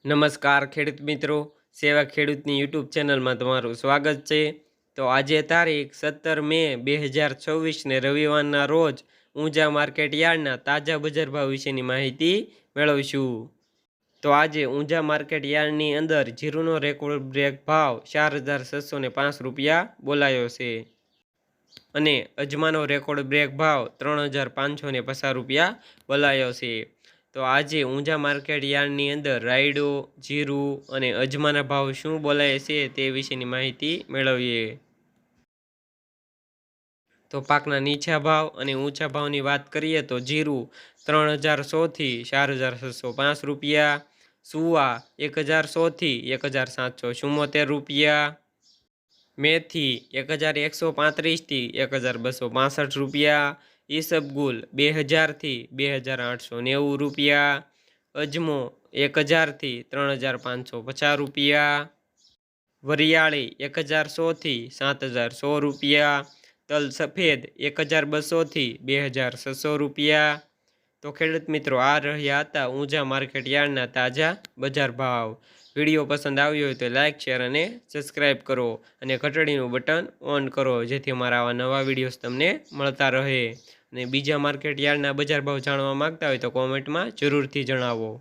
નમસ્કાર ખેડૂત મિત્રો, સેવા ખેડૂતની યુટ્યુબ ચેનલમાં તમારું સ્વાગત છે। તો આજે તારીખ 17 મે 2024ને રવિવારના રોજ ઊંઝા માર્કેટ યાર્ડના તાજા બજાર ભાવ વિશેની માહિતી મેળવીશું। તો આજે ઊંઝા માર્કેટ યાર્ડની અંદર જીરુનો રેકોર્ડ બ્રેક ભાવ 4,605 રૂપિયા બોલાયો છે અને અજમાનો રેકોર્ડ બ્રેક ભાવ 3,550 રૂપિયા બોલાયો છે। તો આજે ઊંઝા માર્કેટ યાર્ડની અંદર રાયડો, જીરું અને અજમાના ભાવ શું બોલાય છે તે વિશેની માહિતી મેળવીએ। તો પાકના નીચા ભાવ અને ઊંચા ભાવની વાત કરીએ તો જીરું 3,100 થી 4,605 રૂપિયા, સુવા 1,100 થી 1,774 રૂપિયા, મેથી 1,135 થી 1,265 રૂપિયા, ઈસબગુલ 2,000 થી 2,890 રૂપિયા, અજમો 1,000 થી 3,550 રૂપિયા, વરિયાળી 1,100 થી 7,100 રૂપિયા, તલ સફેદ 1,200 થી 2,600 રૂપિયા। તો ખેડૂત મિત્રો, આ રહ્યા હતા ઊંઝા માર્કેટ યાર્ડના તાજા બજાર ભાવ। વિડીયો પસંદ આવ્યો હોય તો લાઇક, શેર અને સબસ્ક્રાઈબ કરો અને ઘંટડીનું બટન ઓન કરો, જેથી અમારા આવા નવા વિડીયોઝ તમને મળતા રહે। અને બીજા માર્કેટ યાર્ડના બજાર ભાવ જાણવા માંગતા હોય તો કોમેન્ટમાં જરૂરથી જણાવો।